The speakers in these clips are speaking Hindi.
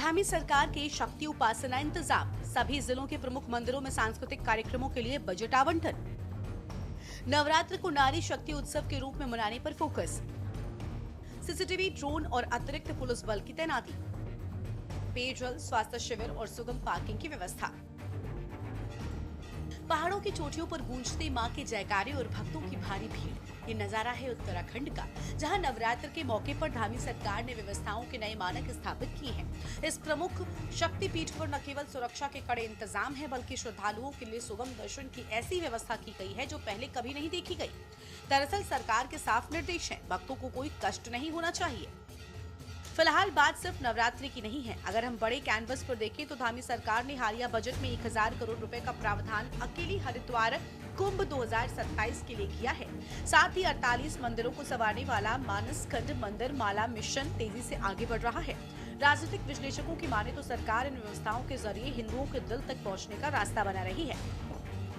धामी सरकार के शक्ति उपासना इंतजाम, सभी जिलों के प्रमुख मंदिरों में सांस्कृतिक कार्यक्रमों के लिए बजट आवंटन। नवरात्र को नारी शक्ति उत्सव के रूप में मनाने पर फोकस। सीसीटीवी, ड्रोन और अतिरिक्त पुलिस बल की तैनाती। पेयजल, स्वास्थ्य शिविर और सुगम पार्किंग की व्यवस्था। पहाड़ों की चोटियों पर गूंजते मां के जयकारे और भक्तों की भारी भीड़। ये नजारा है उत्तराखंड का, जहां नवरात्र के मौके पर धामी सरकार ने व्यवस्थाओं के नए मानक स्थापित किए हैं। इस प्रमुख शक्ति पीठ पर न केवल सुरक्षा के कड़े इंतजाम है, बल्कि श्रद्धालुओं के लिए सुगम दर्शन की ऐसी व्यवस्था की गई है जो पहले कभी नहीं देखी गई। दरअसल सरकार के साफ निर्देश हैं, भक्तों को कोई कष्ट नहीं होना चाहिए। फिलहाल बात सिर्फ नवरात्रि की नहीं है। अगर हम बड़े कैनवस पर देखें तो धामी सरकार ने हालिया बजट में 1000 करोड़ रुपए का प्रावधान अकेली हरिद्वार कुंभ 2027 के लिए किया है। साथ ही 48 मंदिरों को संवारने वाला मानसखंड मंदिर माला मिशन तेजी से आगे बढ़ रहा है। राजनीतिक विश्लेषकों की माने तो सरकार इन व्यवस्थाओं के जरिए हिंदुओं के दिल तक पहुंचने का रास्ता बना रही है।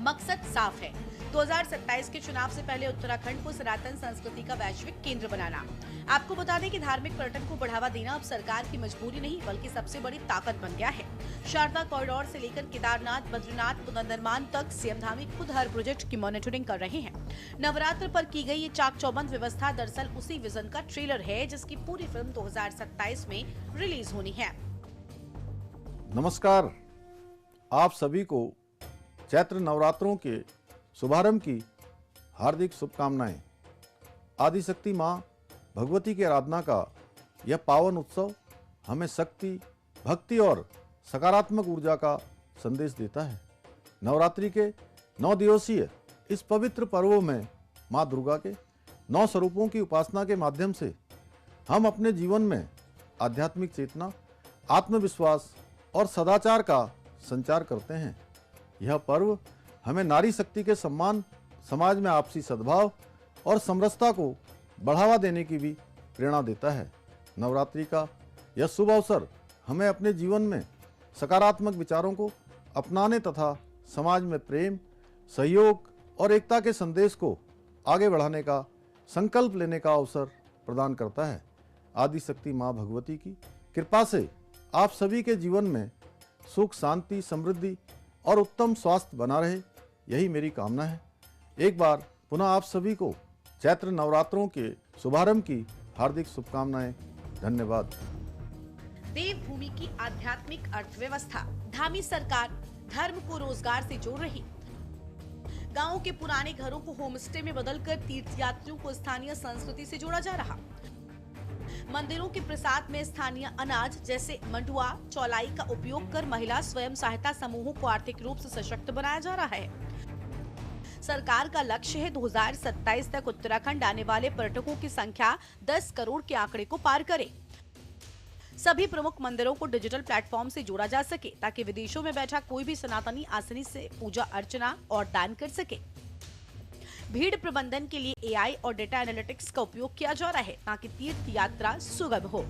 मकसद साफ है, 2027 के चुनाव से पहले उत्तराखंड को सनातन संस्कृति का वैश्विक केंद्र बनाना। आपको बता दें कि धार्मिक पर्यटन को बढ़ावा देना अब सरकार की मजबूरी नहीं, बल्कि सबसे बड़ी ताकत बन गया है। शारदा कॉरिडोर से लेकर केदारनाथ, बद्रीनाथ पुनर्निर्माण तक सीएम धामी खुद हर प्रोजेक्ट की मॉनिटरिंग कर रहे हैं। नवरात्र पर की गई ये चाक चौबंद व्यवस्था दरअसल उसी विजन का ट्रेलर है, जिसकी पूरी फिल्म 2027 में रिलीज होनी है। नमस्कार, आप सभी को चैत्र नवरात्रों के शुभारंभ की हार्दिक शुभकामनाएं। आदिशक्ति मां भगवती की आराधना का यह पावन उत्सव हमें शक्ति, भक्ति और सकारात्मक ऊर्जा का संदेश देता है। नवरात्रि के 9 दिवसीय इस पवित्र पर्व में मां दुर्गा के 9 स्वरूपों की उपासना के माध्यम से हम अपने जीवन में आध्यात्मिक चेतना, आत्मविश्वास और सदाचार का संचार करते हैं। यह पर्व हमें नारी शक्ति के सम्मान, समाज में आपसी सद्भाव और समरसता को बढ़ावा देने की भी प्रेरणा देता है। नवरात्रि का यह शुभ अवसर हमें अपने जीवन में सकारात्मक विचारों को अपनाने तथा समाज में प्रेम, सहयोग और एकता के संदेश को आगे बढ़ाने का संकल्प लेने का अवसर प्रदान करता है। आदिशक्ति मां भगवती की कृपा से आप सभी के जीवन में सुख, शांति, समृद्धि और उत्तम स्वास्थ्य बना रहे, यही मेरी कामना है। एक बार पुनः आप सभी को चैत्र नवरात्रों के शुभारंभ की हार्दिक शुभकामनाएं। धन्यवाद। देवभूमि की आध्यात्मिक अर्थव्यवस्था, धामी सरकार धर्म को रोजगार से जोड़ रही। गांवों के पुराने घरों को होमस्टे में बदलकर तीर्थयात्रियों को स्थानीय संस्कृति से जोड़ा जा रहा। मंदिरों के प्रसाद में स्थानीय अनाज जैसे मंडुआ, चौलाई का उपयोग कर महिला स्वयं सहायता समूहों को आर्थिक रूप से सशक्त बनाया जा रहा है। सरकार का लक्ष्य है 2027 तक उत्तराखंड आने वाले पर्यटकों की संख्या 10 करोड़ के आंकड़े को पार करे। सभी प्रमुख मंदिरों को डिजिटल प्लेटफॉर्म से जोड़ा जा सके, ताकि विदेशों में बैठा कोई भी सनातनी आसानी से पूजा अर्चना और दान कर सके। भीड़ प्रबंधन के लिए एआई और डेटा एनालिटिक्स का उपयोग किया जा रहा है, ताकि तीर्थ यात्रा सुगम हो।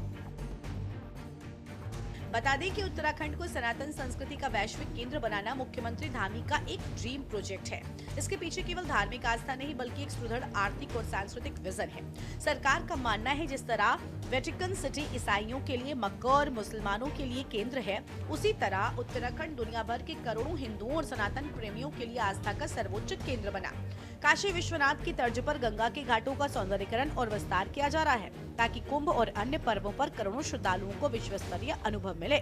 बता दें कि उत्तराखंड को सनातन संस्कृति का वैश्विक केंद्र बनाना मुख्यमंत्री धामी का एक ड्रीम प्रोजेक्ट है। इसके पीछे केवल धार्मिक आस्था नहीं, बल्कि एक सुदृढ़ आर्थिक और सांस्कृतिक विजन है। सरकार का मानना है जिस तरह वेटिकन सिटी ईसाइयों के लिए मक्का और मुसलमानों के लिए केंद्र है, उसी तरह उत्तराखंड दुनिया भर के करोड़ों हिंदुओं और सनातन प्रेमियों के लिए आस्था का सर्वोच्च केंद्र बना। काशी विश्वनाथ की तर्ज पर गंगा के घाटों का सौंदर्यीकरण और विस्तार किया जा रहा है, ताकि कुंभ और अन्य पर्वों पर करोड़ों श्रद्धालुओं को विश्वस्तरीय अनुभव मिले।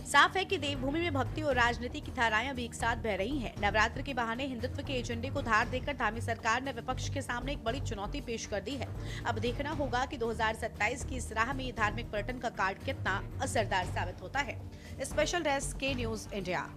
साफ है कि देवभूमि में भक्ति और राजनीति की धाराएं अभी एक साथ बह रही हैं। नवरात्र के बहाने हिंदुत्व के एजेंडे को धार देकर धामी सरकार ने विपक्ष के सामने एक बड़ी चुनौती पेश कर दी है। अब देखना होगा कि 2027 की इस राह में ये धार्मिक पर्यटन का कार्ड कितना असरदार साबित होता है। स्पेशल डेस्क के न्यूज इंडिया।